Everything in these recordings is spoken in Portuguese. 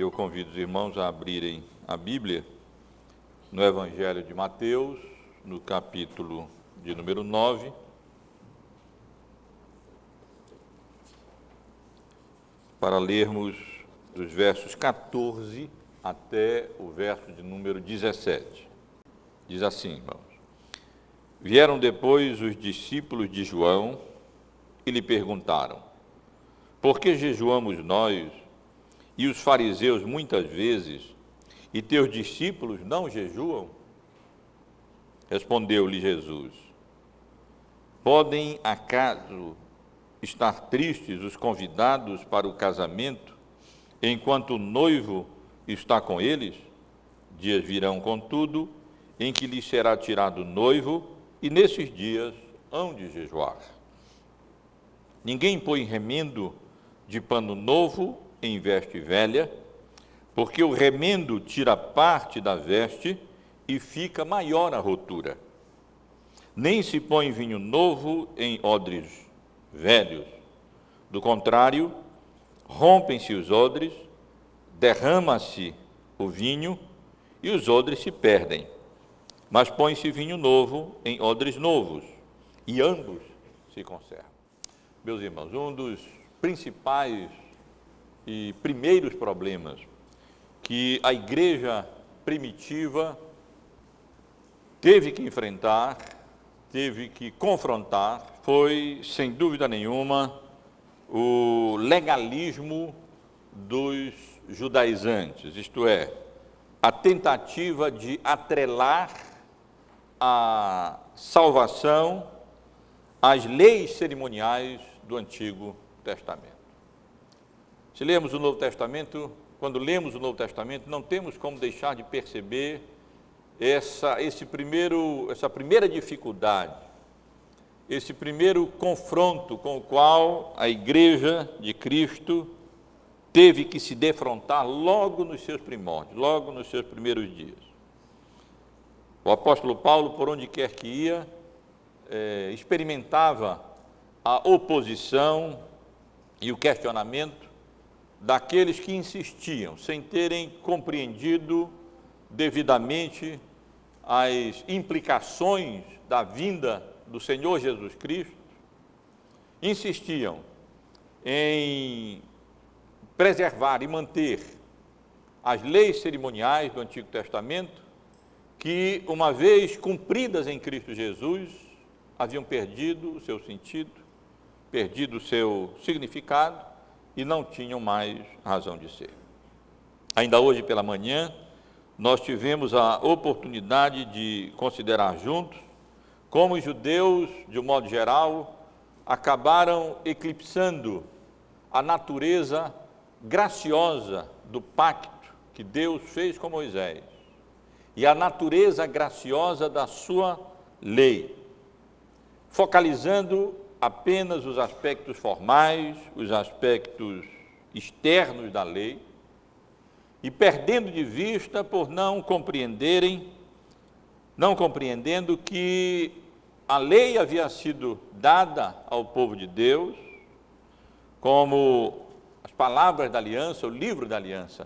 eu convido os irmãos a abrirem a Bíblia no Evangelho de Mateus, no capítulo de número 9, para lermos dos versos 14 até o verso de número 17. Diz assim, irmãos: Vieram depois os discípulos de João e lhe perguntaram: Por que jejuamos nós e os fariseus muitas vezes, e teus discípulos não jejuam? Respondeu-lhe Jesus: Podem acaso estar tristes os convidados para o casamento, enquanto o noivo está com eles? Dias virão, contudo, em que lhes será tirado o noivo, e nesses dias hão de jejuar. Ninguém põe remendo de pano novo em veste velha, porque o remendo tira parte da veste e fica maior a rotura. Nem se põe vinho novo em odres velhos. Do contrário, rompem-se os odres, derrama-se o vinho e os odres se perdem. Mas põe-se vinho novo em odres novos, e ambos se conservam. Meus irmãos, um dos principais e primeiros problemas que a igreja primitiva teve que enfrentar, teve que confrontar, foi, sem dúvida nenhuma, o legalismo dos judaizantes, isto é, a tentativa de atrelar a salvação às leis cerimoniais do Antigo Testamento. Se lemos o Novo Testamento, quando lemos o Novo Testamento, não temos como deixar de perceber essa primeira dificuldade, esse primeiro confronto com o qual a Igreja de Cristo teve que se defrontar logo nos seus primórdios, logo nos seus primeiros dias. O apóstolo Paulo, por onde quer que ia, experimentava a oposição e o questionamento daqueles que insistiam, sem terem compreendido devidamente as implicações da vinda do Senhor Jesus Cristo, insistiam em preservar e manter as leis cerimoniais do Antigo Testamento, que, uma vez cumpridas em Cristo Jesus, haviam perdido o seu sentido, perdido o seu significado, e não tinham mais razão de ser. Ainda hoje pela manhã, nós tivemos a oportunidade de considerar juntos como os judeus, de um modo geral, acabaram eclipsando a natureza graciosa do pacto que Deus fez com Moisés e a natureza graciosa da sua lei, focalizando apenas os aspectos formais, os aspectos externos da lei, e perdendo de vista por não compreendendo que a lei havia sido dada ao povo de Deus como as palavras da aliança, o livro da aliança,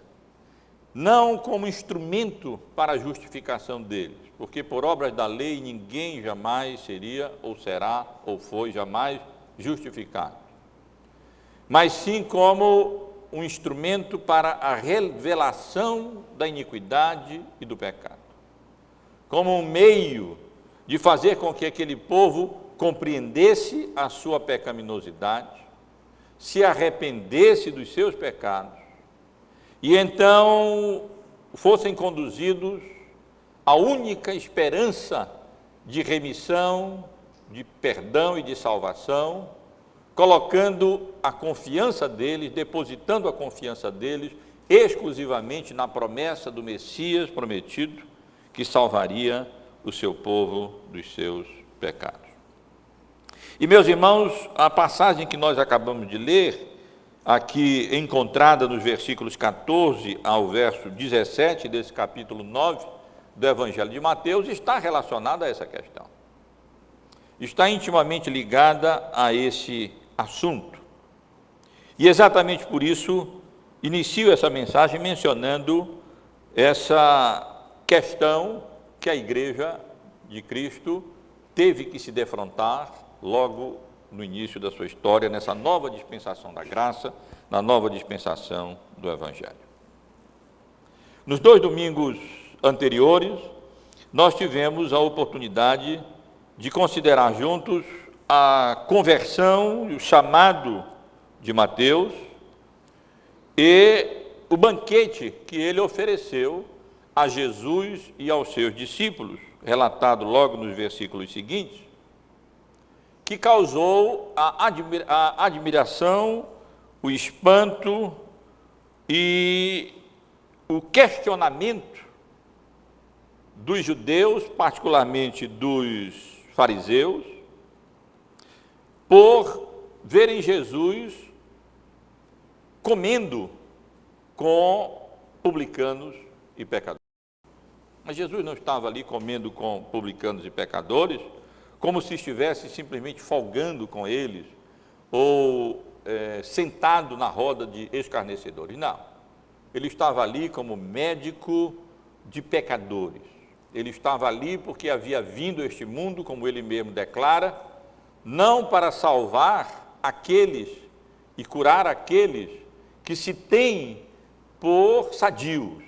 não como instrumento para a justificação deles, porque por obras da lei ninguém jamais seria, ou será, ou foi jamais justificado, mas sim como um instrumento para a revelação da iniquidade e do pecado, como um meio de fazer com que aquele povo compreendesse a sua pecaminosidade, se arrependesse dos seus pecados, e então fossem conduzidos à única esperança de remissão, de perdão e de salvação, colocando a confiança deles, depositando a confiança deles exclusivamente na promessa do Messias prometido, que salvaria o seu povo dos seus pecados. E, meus irmãos, a passagem que nós acabamos de ler, aqui encontrada nos versículos 14 ao verso 17 desse capítulo 9 do Evangelho de Mateus, está relacionada a essa questão. Está intimamente ligada a esse assunto. E exatamente por isso, inicio essa mensagem mencionando essa questão que a Igreja de Cristo teve que se defrontar logo no início da sua história, nessa nova dispensação da graça, na nova dispensação do Evangelho. Nos 2 domingos anteriores, nós tivemos a oportunidade de considerar juntos a conversão e o chamado de Mateus e o banquete que ele ofereceu a Jesus e aos seus discípulos, relatado logo nos versículos seguintes, que causou a admiração, o espanto e o questionamento dos judeus, particularmente dos fariseus, por verem Jesus comendo com publicanos e pecadores. Mas Jesus não estava ali comendo com publicanos e pecadores, como se estivesse simplesmente folgando com eles, ou sentado na roda de escarnecedores. Não. Ele estava ali como médico de pecadores. Ele estava ali porque havia vindo a este mundo, como ele mesmo declara, não para salvar aqueles e curar aqueles que se têm por sadios,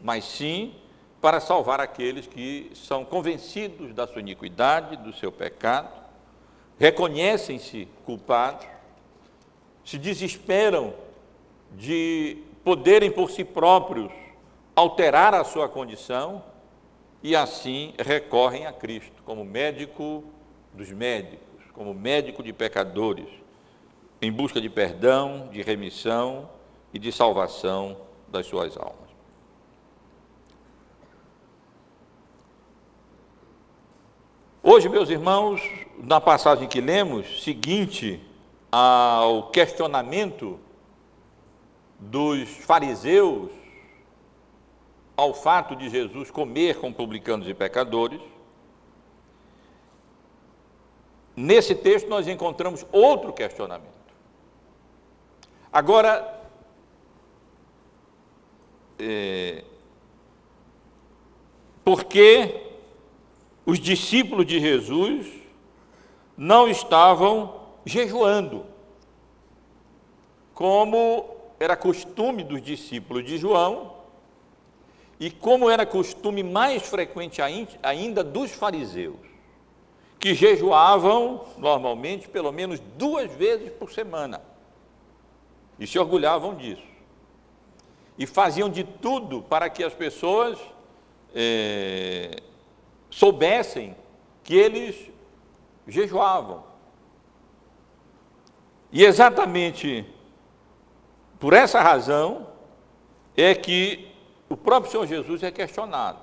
mas sim para salvar aqueles que são convencidos da sua iniquidade, do seu pecado, reconhecem-se culpados, se desesperam de poderem por si próprios alterar a sua condição e assim recorrem a Cristo como médico dos médicos, como médico de pecadores, em busca de perdão, de remissão e de salvação das suas almas. Hoje, meus irmãos, na passagem que lemos, seguinte ao questionamento dos fariseus ao fato de Jesus comer com publicanos e pecadores, nesse texto nós encontramos outro questionamento. Agora, por que os discípulos de Jesus não estavam jejuando, como era costume dos discípulos de João e como era costume mais frequente ainda dos fariseus, que jejuavam normalmente pelo menos 2 vezes por semana e se orgulhavam disso e faziam de tudo para que as pessoas soubessem que eles jejuavam. E exatamente por essa razão é que o próprio Senhor Jesus é questionado.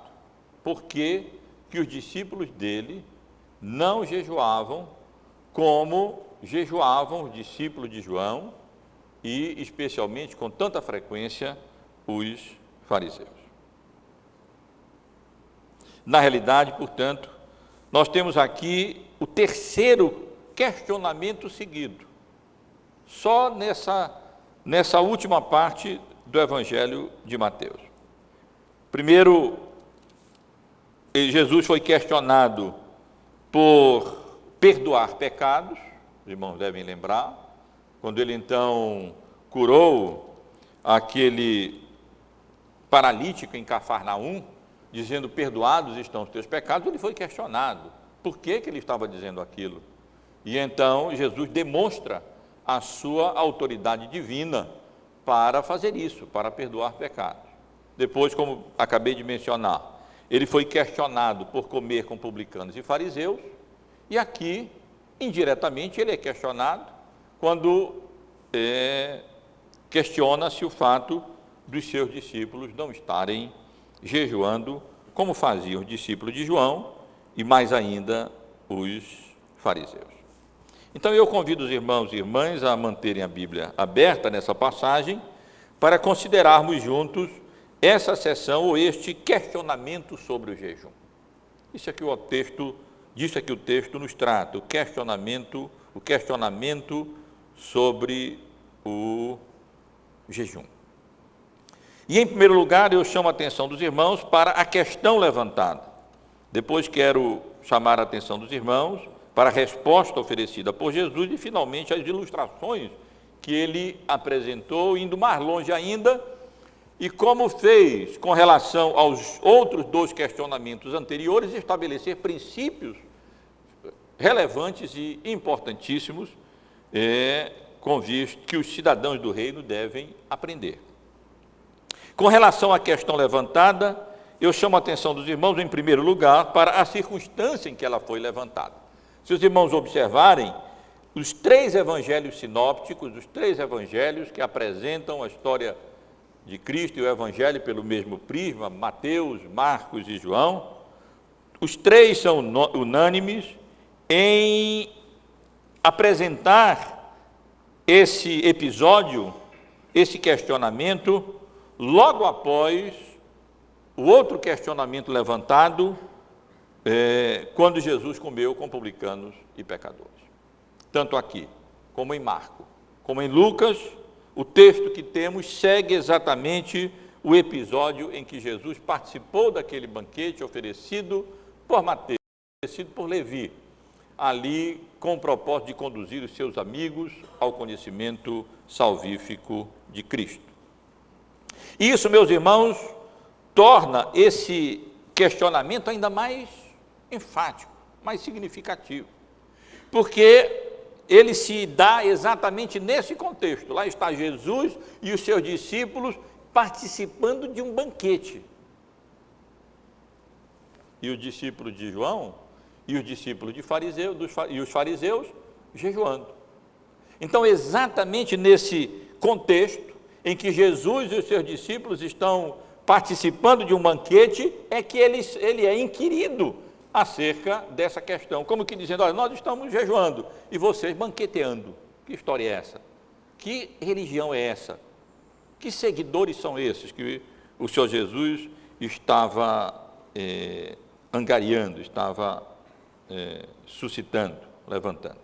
Por que os discípulos dele não jejuavam como jejuavam os discípulos de João e especialmente com tanta frequência os fariseus? Na realidade, portanto, nós temos aqui o terceiro questionamento seguido, só nessa última parte do Evangelho de Mateus. Primeiro, Jesus foi questionado por perdoar pecados, os irmãos devem lembrar, quando ele então curou aquele paralítico em Cafarnaum, dizendo: perdoados estão os teus pecados, ele foi questionado por que ele estava dizendo aquilo. E então Jesus demonstra a sua autoridade divina para fazer isso, para perdoar pecados. Depois, como acabei de mencionar, ele foi questionado por comer com publicanos e fariseus, e aqui, indiretamente, ele é questionado quando questiona-se o fato dos seus discípulos não estarem jejuando, como faziam os discípulos de João e mais ainda os fariseus. Então eu convido os irmãos e irmãs a manterem a Bíblia aberta nessa passagem para considerarmos juntos essa sessão ou este questionamento sobre o jejum. Disso é que o texto nos trata, o questionamento sobre o jejum. E, em primeiro lugar, eu chamo a atenção dos irmãos para a questão levantada. Depois quero chamar a atenção dos irmãos para a resposta oferecida por Jesus e, finalmente, as ilustrações que ele apresentou, indo mais longe ainda, e como fez com relação aos outros dois questionamentos anteriores, estabelecer princípios relevantes e importantíssimos, com vista que os cidadãos do reino devem aprender. Com relação à questão levantada, eu chamo a atenção dos irmãos, em primeiro lugar, para a circunstância em que ela foi levantada. Se os irmãos observarem, os três evangelhos sinópticos, os três evangelhos que apresentam a história de Cristo e o evangelho pelo mesmo prisma, Mateus, Marcos e João, os três são unânimes em apresentar esse episódio, esse questionamento, logo após o outro questionamento levantado, quando Jesus comeu com publicanos e pecadores. Tanto aqui, como em Marcos, como em Lucas, o texto que temos segue exatamente o episódio em que Jesus participou daquele banquete oferecido por Mateus, oferecido por Levi, ali com o propósito de conduzir os seus amigos ao conhecimento salvífico de Cristo. Isso, meus irmãos, torna esse questionamento ainda mais enfático, mais significativo, porque ele se dá exatamente nesse contexto. Lá está Jesus e os seus discípulos participando de um banquete. E os discípulos de João e os discípulos de os fariseus jejuando. Então, exatamente nesse contexto em que Jesus e os seus discípulos estão participando de um banquete, é que ele é inquirido acerca dessa questão, como que dizendo, olha, nós estamos jejuando e vocês banqueteando. Que história é essa? Que religião é essa? Que seguidores são esses que o Senhor Jesus estava angariando, estava suscitando, levantando?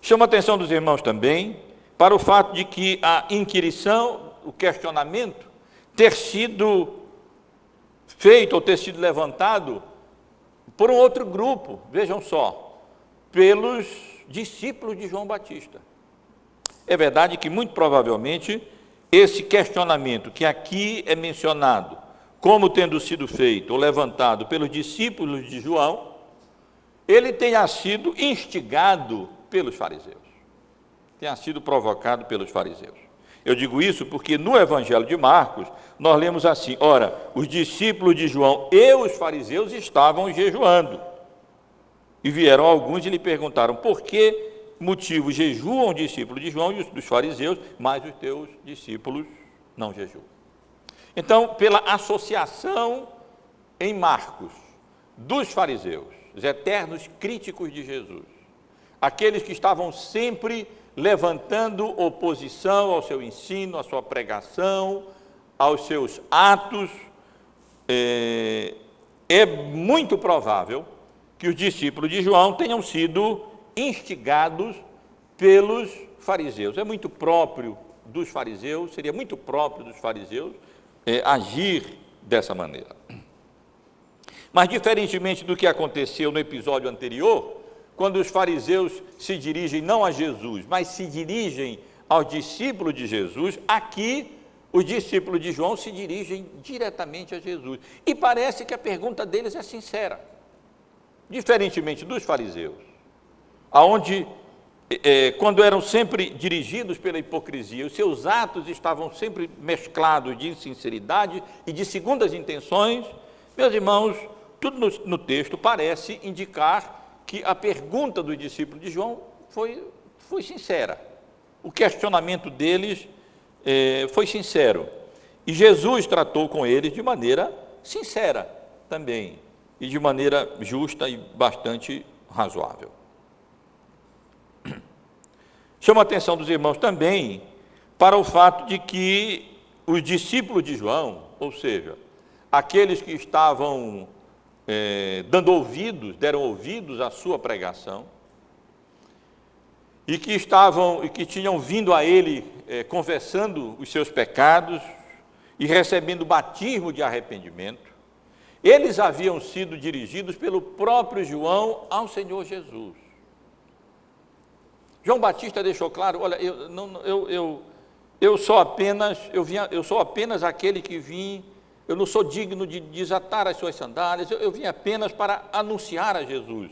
Chama a atenção dos irmãos também para o fato de que a inquirição, o questionamento, ter sido feito ou ter sido levantado por um outro grupo, vejam só, pelos discípulos de João Batista. É verdade que, muito provavelmente, esse questionamento que aqui é mencionado como tendo sido feito ou levantado pelos discípulos de João, ele tenha sido instigado pelos fariseus, tenha sido provocado pelos fariseus. Eu digo isso porque no Evangelho de Marcos, nós lemos assim, ora, os discípulos de João e os fariseus estavam jejuando. E vieram alguns e lhe perguntaram, por que motivo jejuam os discípulos de João e os dos fariseus, mas os teus discípulos não jejuam? Então, pela associação em Marcos dos fariseus, os eternos críticos de Jesus, aqueles que estavam sempre levantando oposição ao seu ensino, à sua pregação, aos seus atos, é muito provável que os discípulos de João tenham sido instigados pelos fariseus. É muito próprio dos fariseus, seria muito próprio dos fariseus agir dessa maneira. Mas, diferentemente do que aconteceu no episódio anterior, quando os fariseus se dirigem não a Jesus, mas se dirigem aos discípulos de Jesus, aqui os discípulos de João se dirigem diretamente a Jesus. E parece que a pergunta deles é sincera. Diferentemente dos fariseus, aonde, quando eram sempre dirigidos pela hipocrisia, os seus atos estavam sempre mesclados de insinceridade e de segundas intenções, meus irmãos, tudo no texto parece indicar que a pergunta dos discípulos de João foi sincera. O questionamento deles foi sincero. E Jesus tratou com eles de maneira sincera também, e de maneira justa e bastante razoável. Chama a atenção dos irmãos também para o fato de que os discípulos de João, ou seja, aqueles que estavam deram ouvidos à sua pregação, e que tinham vindo a ele confessando os seus pecados e recebendo batismo de arrependimento, eles haviam sido dirigidos pelo próprio João ao Senhor Jesus. João Batista deixou claro: olha, eu sou apenas aquele que vim, eu não sou digno de desatar as suas sandálias, eu vim apenas para anunciar a Jesus.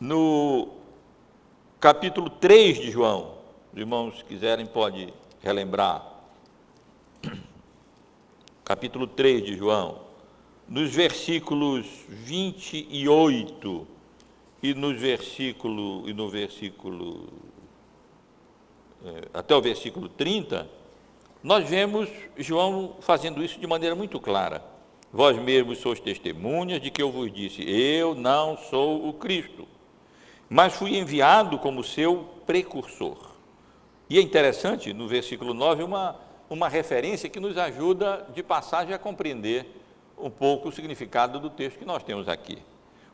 No capítulo 3 de João, os irmãos, se quiserem, pode relembrar. Capítulo 3 de João, nos versículos 28 até o versículo 30, nós vemos João fazendo isso de maneira muito clara. Vós mesmos sois testemunhas de que eu vos disse: eu não sou o Cristo, mas fui enviado como seu precursor. E é interessante, no versículo 9, uma referência que nos ajuda de passagem a compreender um pouco o significado do texto que nós temos aqui.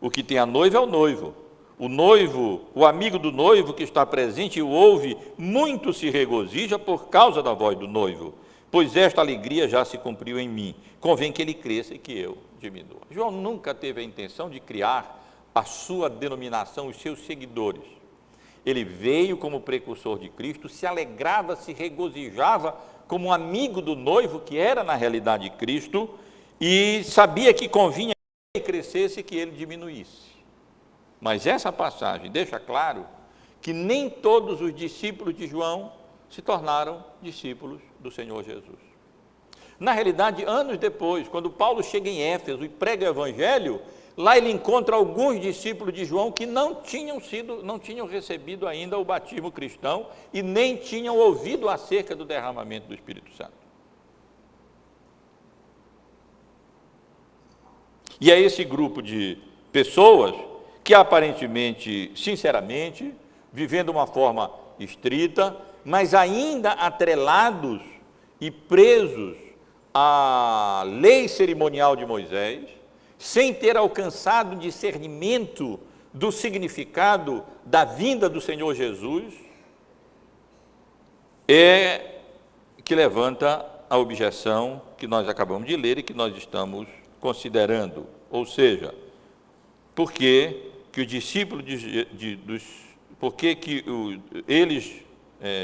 O que tem a noiva é o noivo. O noivo, o amigo do noivo que está presente e o ouve, muito se regozija por causa da voz do noivo, pois esta alegria já se cumpriu em mim. Convém que ele cresça e que eu diminua. João nunca teve a intenção de criar a sua denominação, os seus seguidores. Ele veio como precursor de Cristo, se alegrava, se regozijava como um amigo do noivo, que era na realidade Cristo, e sabia que convinha que ele crescesse e que ele diminuísse. Mas essa passagem deixa claro que nem todos os discípulos de João se tornaram discípulos do Senhor Jesus. Na realidade, anos depois, quando Paulo chega em Éfeso e prega o Evangelho, lá ele encontra alguns discípulos de João que não tinham recebido ainda o batismo cristão e nem tinham ouvido acerca do derramamento do Espírito Santo. E é esse grupo de pessoas que aparentemente, sinceramente, vivendo uma forma estrita, mas ainda atrelados e presos à lei cerimonial de Moisés, sem ter alcançado discernimento do significado da vinda do Senhor Jesus, é que levanta a objeção que nós acabamos de ler e que nós estamos considerando. Ou seja, por que os discípulos eles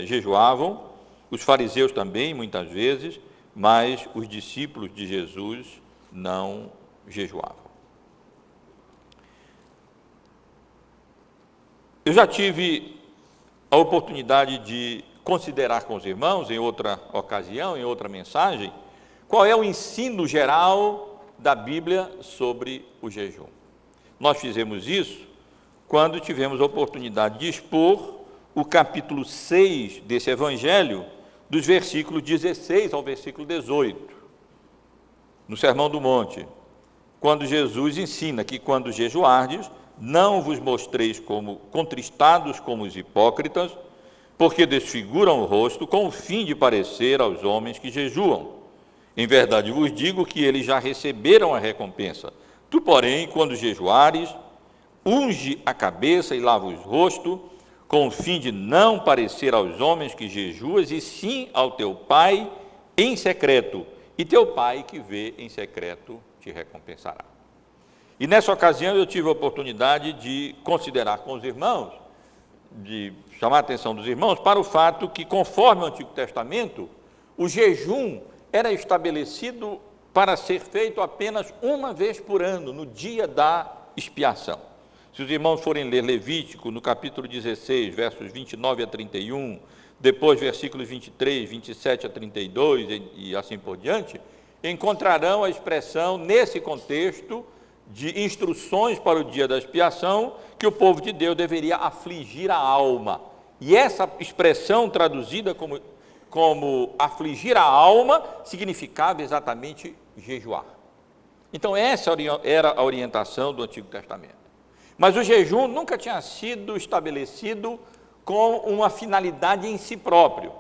jejuavam, os fariseus também, muitas vezes, mas os discípulos de Jesus não jejuavam. Eu já tive a oportunidade de considerar com os irmãos, em outra ocasião, em outra mensagem, qual é o ensino geral da Bíblia sobre o jejum. Nós fizemos isso quando tivemos a oportunidade de expor o capítulo 6 desse Evangelho, dos versículos 16 ao versículo 18, no Sermão do Monte, quando Jesus ensina que quando jejuardes, não vos mostreis como contristados como os hipócritas, porque desfiguram o rosto com o fim de parecer aos homens que jejuam. Em verdade vos digo que eles já receberam a recompensa. Tu, porém, quando jejuares, unge a cabeça e lava o rosto, com o fim de não parecer aos homens que jejuas, e sim ao teu Pai em secreto, e teu Pai que vê em secreto te recompensará. E nessa ocasião eu tive a oportunidade de considerar com os irmãos, de chamar a atenção dos irmãos para o fato que, conforme o Antigo Testamento, o jejum era estabelecido para ser feito apenas uma vez por ano, no dia da expiação. Se os irmãos forem ler Levítico, no capítulo 16, versos 29 a 31, depois versículos 23, 27 a 32 e assim por diante, encontrarão a expressão, nesse contexto, de instruções para o dia da expiação, que o povo de Deus deveria afligir a alma. E essa expressão traduzida como afligir a alma, significava exatamente jejuar. Então essa era a orientação do Antigo Testamento. Mas o jejum nunca tinha sido estabelecido com uma finalidade em si próprio,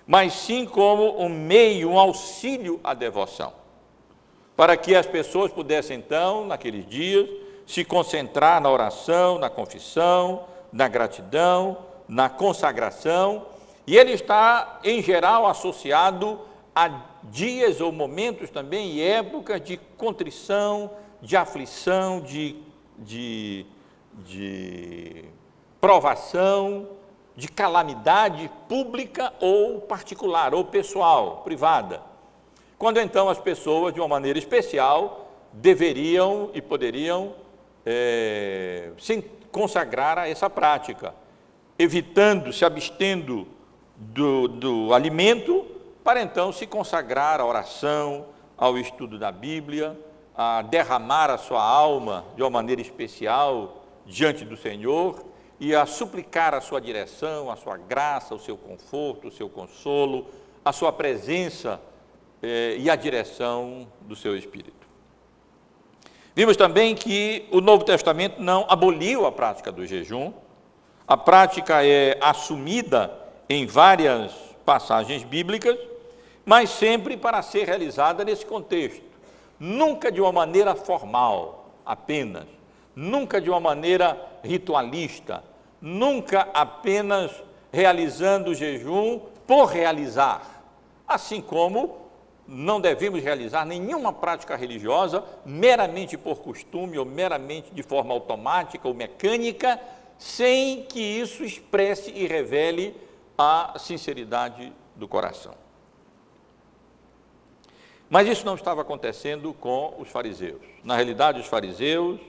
mas sim como um meio, um auxílio à devoção. para que as pessoas pudessem, então, naqueles dias, se concentrar na oração, na confissão, na gratidão, na consagração, e ele está, em geral, associado a dias ou momentos também e épocas de contrição, de aflição, de provação, de calamidade pública ou particular, ou pessoal, privada. Quando então as pessoas, de uma maneira especial, deveriam e poderiam se consagrar a essa prática, evitando, se abstendo do alimento, para então se consagrar à oração, ao estudo da Bíblia, a derramar a sua alma de uma maneira especial diante do Senhor e a suplicar a sua direção, a sua graça, o seu conforto, o seu consolo, a sua presença e a direção do seu Espírito. Vimos também que o Novo Testamento não aboliu a prática do jejum. A prática é assumida em várias passagens bíblicas, mas sempre para ser realizada nesse contexto. Nunca de uma maneira formal, apenas. Nunca de uma maneira ritualista. Nunca apenas realizando o jejum por realizar. Assim como não devemos realizar nenhuma prática religiosa meramente por costume ou meramente de forma automática ou mecânica, sem que isso expresse e revele a sinceridade do coração. Mas isso não estava acontecendo com os fariseus. Na realidade, os fariseus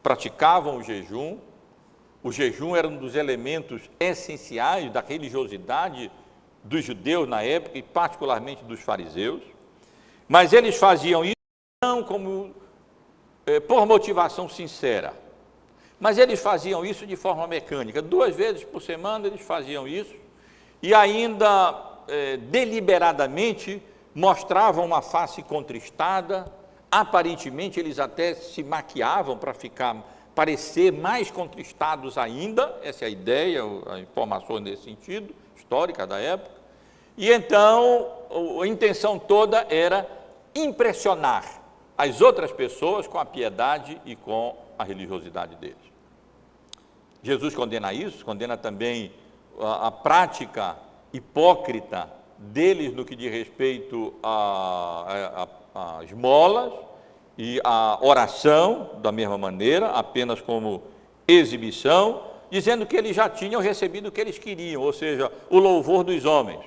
praticavam o jejum. O jejum era um dos elementos essenciais da religiosidade dos judeus na época e particularmente dos fariseus, mas eles faziam isso não como por motivação sincera, mas eles faziam isso de forma mecânica. 2 vezes por semana eles faziam isso e ainda deliberadamente mostravam uma face contristada. Aparentemente eles até se maquiavam para parecer mais contristados ainda. Essa é a ideia, a informação nesse sentido, histórica da época, e então a intenção toda era impressionar as outras pessoas com a piedade e com a religiosidade deles. Jesus condena isso, condena também a prática hipócrita deles no que diz respeito às esmolas e à oração, da mesma maneira, apenas como exibição, dizendo que eles já tinham recebido o que eles queriam, ou seja, o louvor dos homens,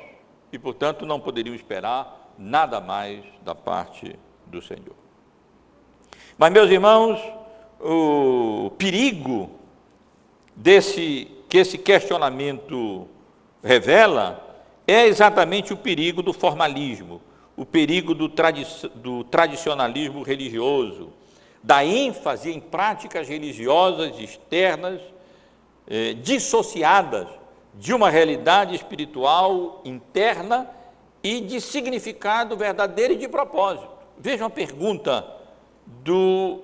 e, portanto, não poderiam esperar nada mais da parte do Senhor. Mas, meus irmãos, o perigo que esse questionamento revela é exatamente o perigo do formalismo, o perigo do tradicionalismo religioso, da ênfase em práticas religiosas externas, dissociadas de uma realidade espiritual interna e de significado verdadeiro e de propósito. Veja uma pergunta do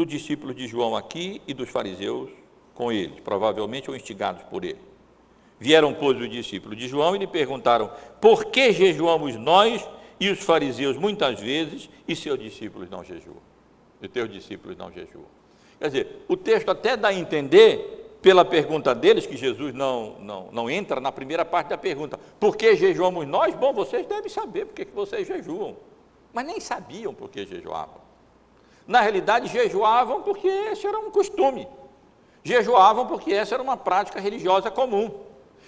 discípulo de João aqui e dos fariseus com ele, provavelmente ou instigados por ele. Vieram, pois, os discípulos de João e lhe perguntaram: por que jejuamos nós e os fariseus muitas vezes e seus discípulos não jejuam? E teus discípulos não jejuam. Quer dizer, o texto até dá a entender, pela pergunta deles, que Jesus não entra na primeira parte da pergunta. Por que jejuamos nós? Bom, vocês devem saber por que vocês jejuam. Mas nem sabiam por que jejuavam. Na realidade, jejuavam porque esse era um costume. Jejuavam porque essa era uma prática religiosa comum.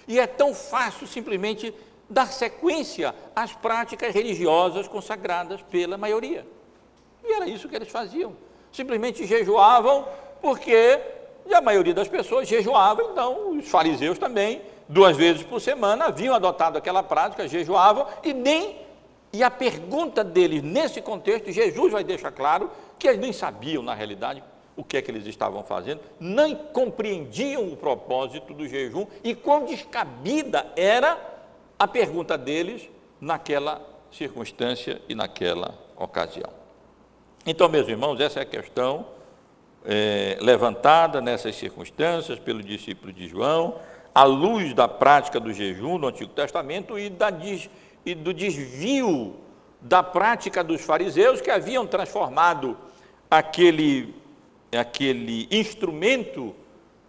E é tão fácil simplesmente dar sequência às práticas religiosas consagradas pela maioria. E era isso que eles faziam. Simplesmente jejuavam porque a maioria das pessoas jejuava, então os fariseus também, 2 vezes por semana, haviam adotado aquela prática, jejuavam, e a pergunta deles nesse contexto, Jesus vai deixar claro que eles nem sabiam, na realidade, o que é que eles estavam fazendo, nem compreendiam o propósito do jejum e quão descabida era a pergunta deles naquela circunstância e naquela ocasião. Então, meus irmãos, essa é a questão levantada nessas circunstâncias pelo discípulo de João, à luz da prática do jejum no Antigo Testamento e da e do desvio da prática dos fariseus, que haviam transformado aquele instrumento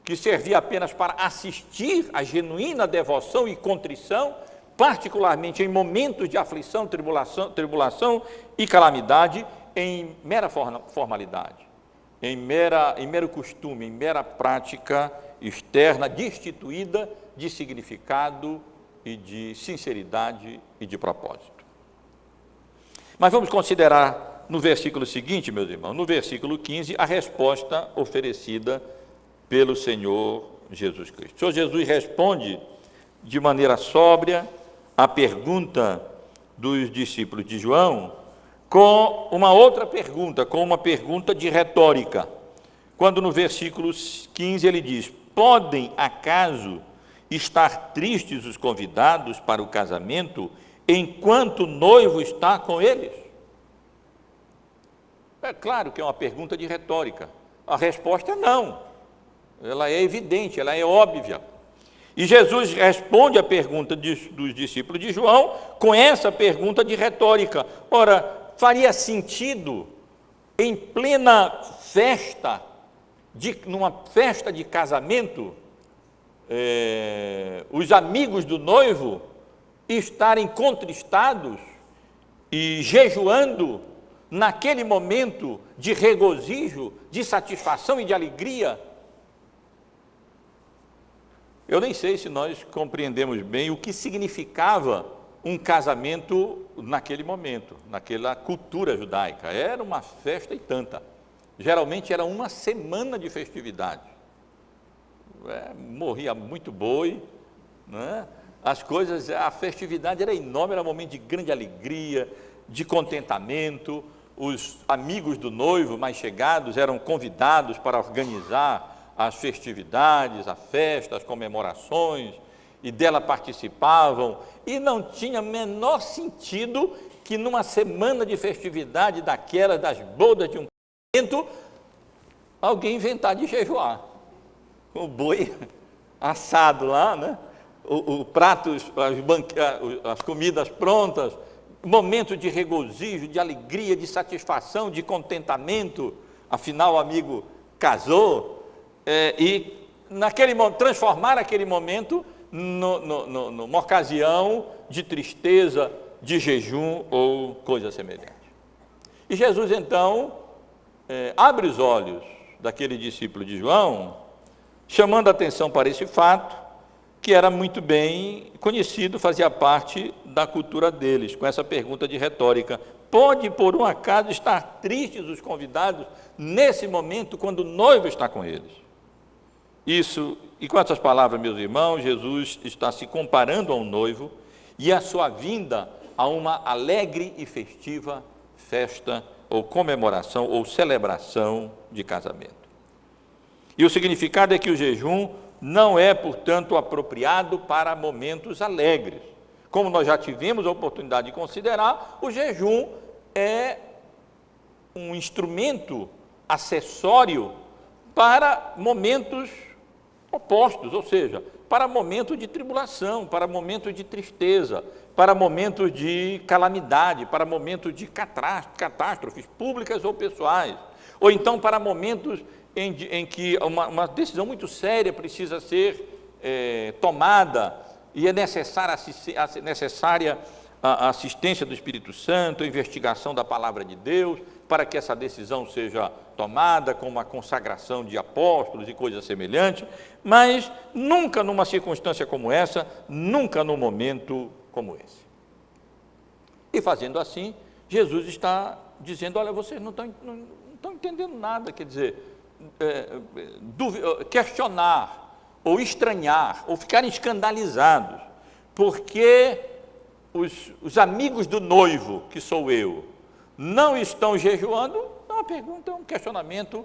que servia apenas para assistir à genuína devoção e contrição, particularmente em momentos de aflição, tribulação e calamidade, em mera formalidade, em mero costume, em mera prática externa, destituída de significado e de sinceridade e de propósito. Mas vamos considerar no versículo seguinte, meus irmãos, no versículo 15, a resposta oferecida pelo Senhor Jesus Cristo. O Senhor Jesus responde de maneira sóbria a pergunta dos discípulos de João com uma outra pergunta, com uma pergunta de retórica. Quando no versículo 15 ele diz: podem acaso estar tristes os convidados para o casamento enquanto o noivo está com eles? É claro que é uma pergunta de retórica. A resposta é não. Ela é evidente, ela é óbvia. E Jesus responde à pergunta dos discípulos de João com essa pergunta de retórica. Ora, faria sentido em plena festa, numa festa de casamento, os amigos do noivo estarem contristados e jejuando naquele momento de regozijo, de satisfação e de alegria? Eu nem sei se nós compreendemos bem o que significava um casamento naquele momento, naquela cultura judaica. Era uma festa e tanta. Geralmente era uma semana de festividade. Morria muito boi, né? As coisas, a festividade era enorme, era um momento de grande alegria, de contentamento. Os amigos do noivo mais chegados eram convidados para organizar as festividades, a festa, as comemorações, e dela participavam, e não tinha menor sentido que numa semana de festividade daquela, das bodas de um casamento, alguém inventar de jejuar. O boi assado lá, né? O prato, as comidas prontas, momento de regozijo, de alegria, de satisfação, de contentamento, afinal o amigo casou, e transformar aquele momento numa ocasião de tristeza, de jejum ou coisa semelhante. E Jesus então abre os olhos daquele discípulo de João, chamando a atenção para esse fato, que era muito bem conhecido, fazia parte da cultura deles, com essa pergunta de retórica: pode por um acaso estar tristes os convidados nesse momento, quando o noivo está com eles? Isso, e com essas palavras, meus irmãos, Jesus está se comparando ao noivo e a sua vinda a uma alegre e festiva festa, ou comemoração, ou celebração de casamento. E o significado é que o jejum não é, portanto, apropriado para momentos alegres. Como nós já tivemos a oportunidade de considerar, o jejum é um instrumento acessório para momentos opostos, ou seja, para momentos de tribulação, para momentos de tristeza, para momentos de calamidade, para momentos de catástrofes públicas ou pessoais, ou então para momentos em que uma decisão muito séria precisa ser tomada e é necessária a assistência do Espírito Santo, a investigação da palavra de Deus, para que essa decisão seja tomada, com uma consagração de apóstolos e coisas semelhantes, mas nunca numa circunstância como essa, nunca num momento como esse. E fazendo assim, Jesus está dizendo: olha, vocês não estão entendendo nada, quer dizer, questionar, ou estranhar, ou ficarem escandalizados, porque os amigos do noivo, que sou eu, não estão jejuando. É uma pergunta, um questionamento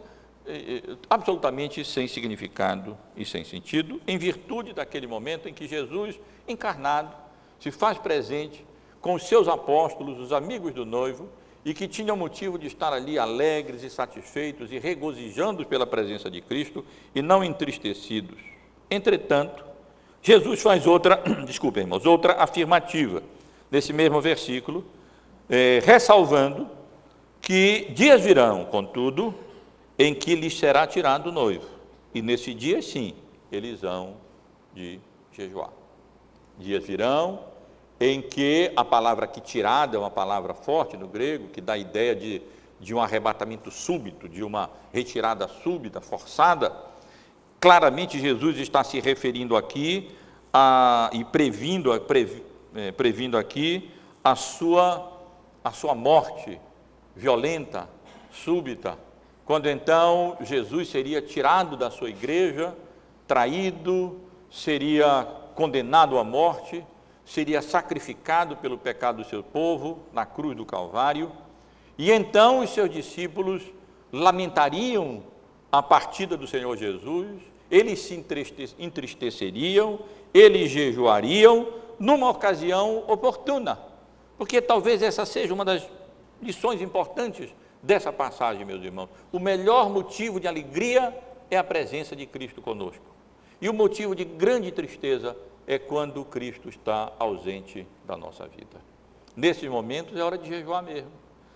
absolutamente sem significado e sem sentido, em virtude daquele momento em que Jesus, encarnado, se faz presente com os seus apóstolos, os amigos do noivo, e que tinham motivo de estar ali alegres e satisfeitos e regozijando pela presença de Cristo e não entristecidos. Entretanto, Jesus faz outra afirmativa. nesse mesmo versículo, ressalvando que dias virão, contudo, em que lhes será tirado o noivo. E nesse dia, sim, eles hão de jejuar. Dias virão em que a palavra aqui tirada é uma palavra forte no grego, que dá a ideia de um arrebatamento súbito, de uma retirada súbita, forçada. Claramente Jesus está se referindo aqui e previndo aqui a sua morte violenta, súbita, quando então Jesus seria tirado da sua igreja, traído, seria condenado à morte, seria sacrificado pelo pecado do seu povo na cruz do Calvário, e então os seus discípulos lamentariam a partida do Senhor Jesus, eles se entristeceriam, eles jejuariam numa ocasião oportuna, porque talvez essa seja uma das lições importantes dessa passagem, meus irmãos. O melhor motivo de alegria é a presença de Cristo conosco, e o motivo de grande tristeza é quando Cristo está ausente da nossa vida. Nesses momentos é hora de jejuar mesmo,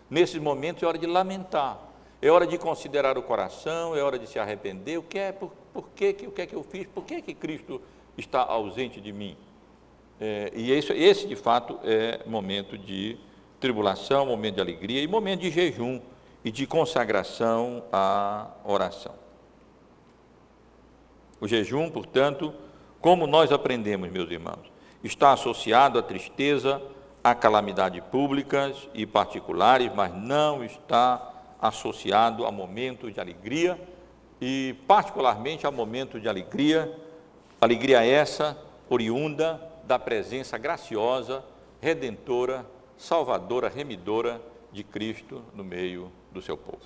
nesses momentos é hora de lamentar, é hora de considerar o coração, é hora de se arrepender. O que é que eu fiz? Por que Cristo está ausente de mim? E esse de fato é momento de tribulação, momento de alegria e momento de jejum e de consagração à oração. O jejum, portanto, como nós aprendemos, meus irmãos, está associado à tristeza, a calamidades públicas e particulares, mas não está associado a momentos de alegria e particularmente a momentos de alegria essa oriunda da presença graciosa, redentora, salvadora, remidora de Cristo no meio do seu povo.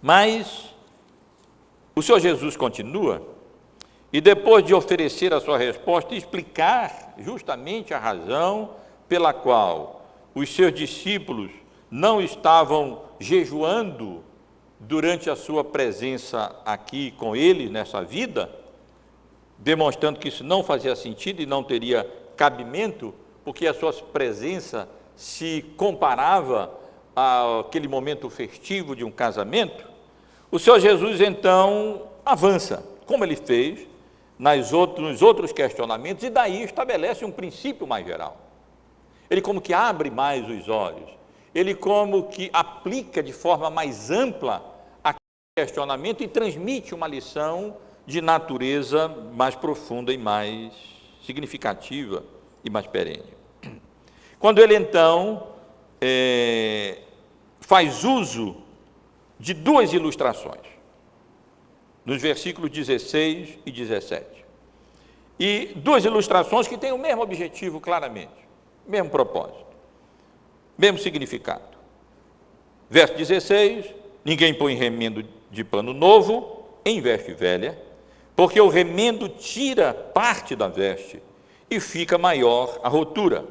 Mas o Senhor Jesus continua e depois de oferecer a sua resposta, explicar justamente a razão pela qual os seus discípulos não estavam jejuando durante a sua presença aqui com ele nessa vida, demonstrando que isso não fazia sentido e não teria cabimento, porque a sua presença se comparava àquele momento festivo de um casamento. O Senhor Jesus então avança, como ele fez nos outros questionamentos, e daí estabelece um princípio mais geral. Ele como que abre mais os olhos, ele como que aplica de forma mais ampla aquele questionamento e transmite uma lição de natureza mais profunda e mais significativa e mais perene. Quando ele então faz uso de duas ilustrações, nos versículos 16 e 17. E duas ilustrações que têm o mesmo objetivo claramente, mesmo propósito, mesmo significado. Verso 16, ninguém põe remendo de pano novo em veste velha, porque o remendo tira parte da veste e fica maior a rotura.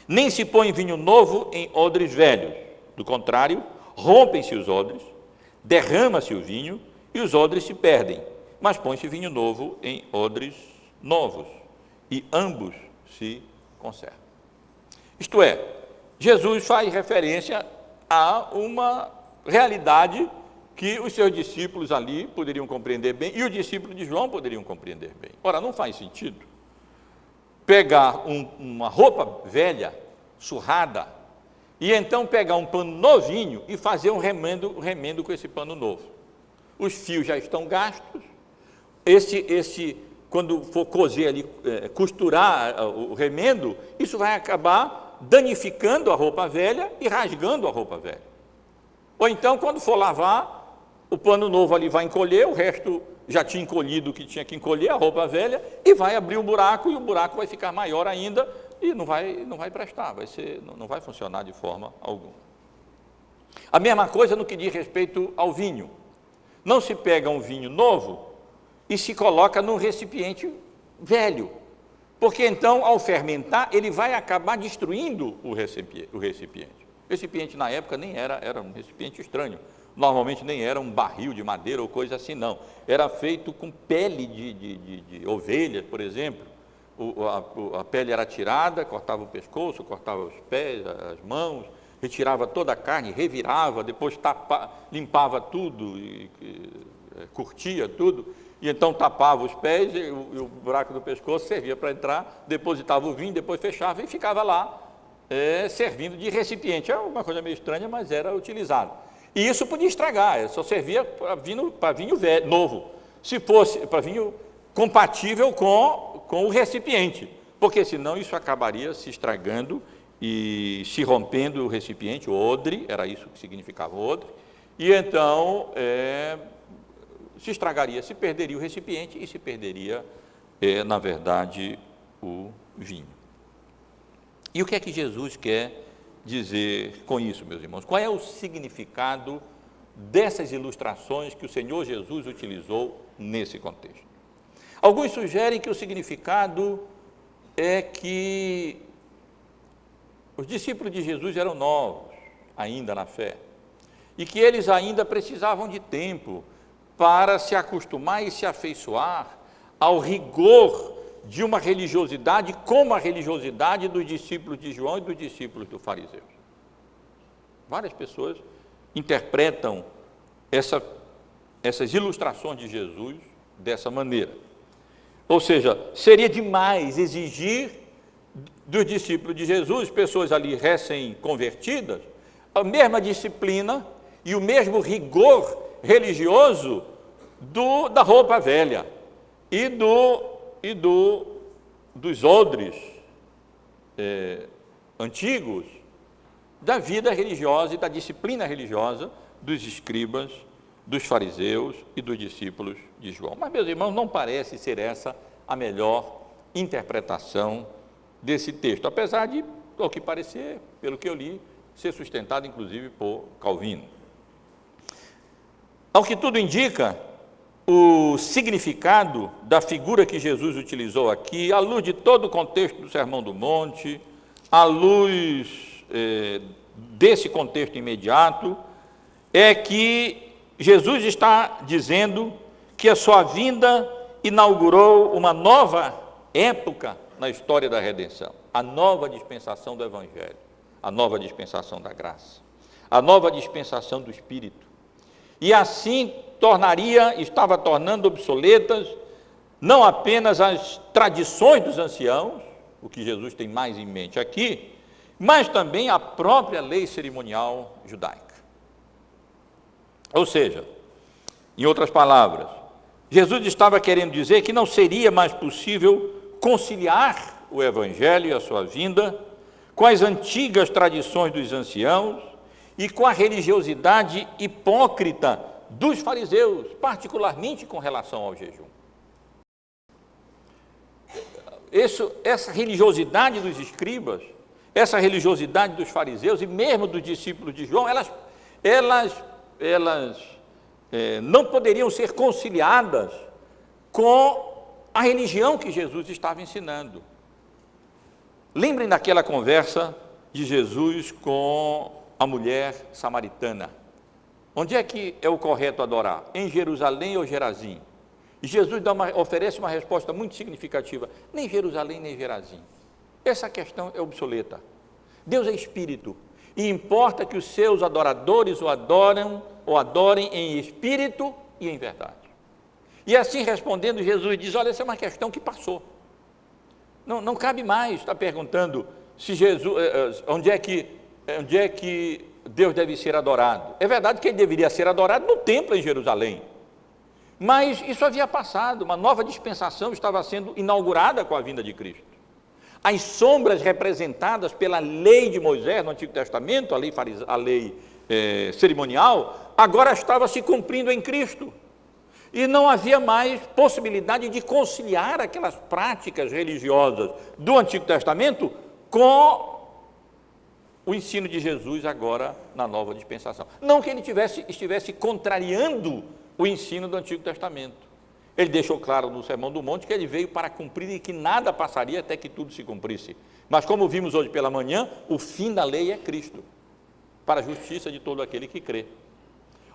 Nem se põe vinho novo em odres velhos, do contrário, rompem-se os odres, derrama-se o vinho e os odres se perdem, mas põe-se vinho novo em odres novos, e ambos se conservam. Isto é, Jesus faz referência a uma realidade que os seus discípulos ali poderiam compreender bem, e os discípulos de João poderiam compreender bem. Ora, não faz sentido pegar uma roupa velha, surrada, e então pegar um pano novinho e fazer um remendo com esse pano novo. Os fios já estão gastos, quando for coser ali, costurar o remendo, isso vai acabar danificando a roupa velha e rasgando a roupa velha. Ou então, quando for lavar, o pano novo ali vai encolher, o resto já tinha encolhido o que tinha que encolher, a roupa velha, e vai abrir um buraco, e o buraco vai ficar maior ainda, e não vai prestar, não vai funcionar de forma alguma. A mesma coisa no que diz respeito ao vinho. Não se pega um vinho novo e se coloca num recipiente velho, porque então, ao fermentar, ele vai acabar destruindo o recipiente. O recipiente, na época, nem era um recipiente estranho. Normalmente nem era um barril de madeira ou coisa assim, não. Era feito com pele de ovelha, por exemplo, a pele era tirada, cortava o pescoço, cortava os pés, as mãos, retirava toda a carne, revirava, depois limpava tudo, curtia tudo, e então tapava os pés e o buraco do pescoço servia para entrar, depositava o vinho, depois fechava e ficava lá, servindo de recipiente. É uma coisa meio estranha, mas era utilizado. E isso podia estragar, só servia para vinho velho, novo, se fosse para vinho compatível com o recipiente, porque senão isso acabaria se estragando e se rompendo o recipiente, o odre, era isso que significava odre, e então se estragaria, se perderia o recipiente e se perderia, na verdade, o vinho. E o que é que Jesus quer dizer com isso, meus irmãos? Qual é o significado dessas ilustrações que o Senhor Jesus utilizou nesse contexto? Alguns sugerem que o significado é que os discípulos de Jesus eram novos, ainda na fé, e que eles ainda precisavam de tempo para se acostumar e se afeiçoar ao rigor de uma religiosidade como a religiosidade dos discípulos de João e dos discípulos dos fariseus. Várias pessoas interpretam essas ilustrações de Jesus dessa maneira. Ou seja, seria demais exigir dos discípulos de Jesus, pessoas ali recém-convertidas, a mesma disciplina e o mesmo rigor religioso da roupa velha e dos odres antigos, da vida religiosa e da disciplina religiosa dos escribas, dos fariseus e dos discípulos de João. Mas, meus irmãos, não parece ser essa a melhor interpretação desse texto, apesar de, ao que parecer, pelo que eu li, ser sustentado inclusive por Calvino. Ao que tudo indica, o significado da figura que Jesus utilizou aqui, à luz de todo o contexto do Sermão do Monte, à luz desse contexto imediato, é que Jesus está dizendo que a sua vinda inaugurou uma nova época na história da redenção, a nova dispensação do Evangelho, a nova dispensação da graça, a nova dispensação do Espírito. E assim estava tornando obsoletas não apenas as tradições dos anciãos, o que Jesus tem mais em mente aqui, mas também a própria lei cerimonial judaica. Ou seja, em outras palavras, Jesus estava querendo dizer que não seria mais possível conciliar o Evangelho e a sua vinda com as antigas tradições dos anciãos e com a religiosidade hipócrita dos fariseus, particularmente com relação ao jejum. Essa religiosidade dos escribas, essa religiosidade dos fariseus e mesmo dos discípulos de João, elas não poderiam ser conciliadas com a religião que Jesus estava ensinando. Lembrem daquela conversa de Jesus com a mulher samaritana. Onde é que é o correto adorar? Em Jerusalém ou Gerazim? E Jesus oferece uma resposta muito significativa: nem Jerusalém nem Gerazim. Essa questão é obsoleta. Deus é espírito e importa que os seus adoradores o adorem em espírito e em verdade. E assim respondendo, Jesus diz: olha, essa é uma questão que passou. Não cabe mais estar perguntando se onde é que Deus deve ser adorado. É verdade que ele deveria ser adorado no templo em Jerusalém, mas isso havia passado, uma nova dispensação estava sendo inaugurada com a vinda de Cristo. As sombras representadas pela lei de Moisés no Antigo Testamento, a lei cerimonial, agora estava se cumprindo em Cristo. E não havia mais possibilidade de conciliar aquelas práticas religiosas do Antigo Testamento com o ensino de Jesus agora na nova dispensação. Não que ele estivesse contrariando o ensino do Antigo Testamento. Ele deixou claro no Sermão do Monte que ele veio para cumprir e que nada passaria até que tudo se cumprisse. Mas como vimos hoje pela manhã, o fim da lei é Cristo, para a justiça de todo aquele que crê.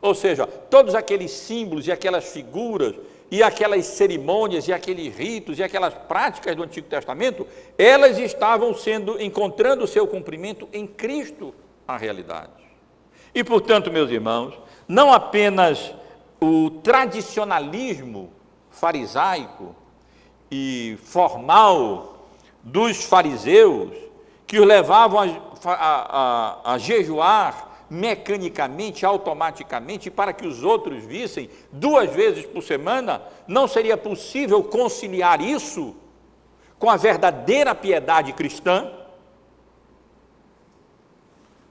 Ou seja, todos aqueles símbolos e aquelas figuras e aquelas cerimônias, e aqueles ritos, e aquelas práticas do Antigo Testamento, elas estavam encontrando o seu cumprimento em Cristo, a realidade. E, portanto, meus irmãos, não apenas o tradicionalismo farisaico e formal dos fariseus, que os levavam a jejuar mecanicamente, automaticamente, para que os outros vissem 2 vezes por semana, não seria possível conciliar isso com a verdadeira piedade cristã,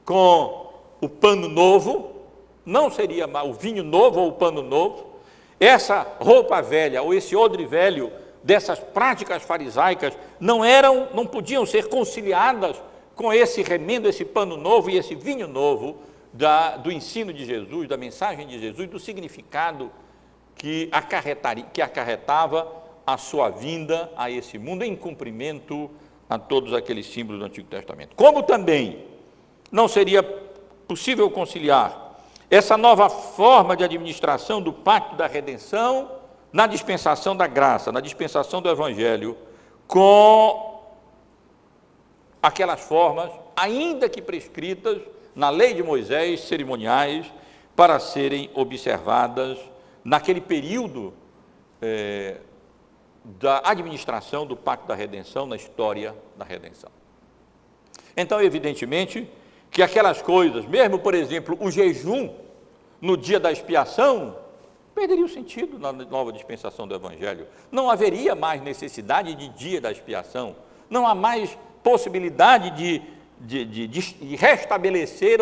com o pano novo, não seria o vinho novo ou o pano novo, essa roupa velha ou esse odre velho dessas práticas farisaicas não podiam ser conciliadas com esse remendo, esse pano novo e esse vinho novo do ensino de Jesus, da mensagem de Jesus, do significado que acarretava a sua vinda a esse mundo em cumprimento a todos aqueles símbolos do Antigo Testamento. Como também não seria possível conciliar essa nova forma de administração do pacto da redenção na dispensação da graça, na dispensação do Evangelho, com aquelas formas, ainda que prescritas na lei de Moisés, cerimoniais, para serem observadas naquele período da administração do pacto da redenção, na história da redenção. Então, evidentemente, que aquelas coisas, mesmo, por exemplo, o jejum no dia da expiação, perderia o sentido na nova dispensação do Evangelho. Não haveria mais necessidade de dia da expiação, não há mais possibilidade de restabelecer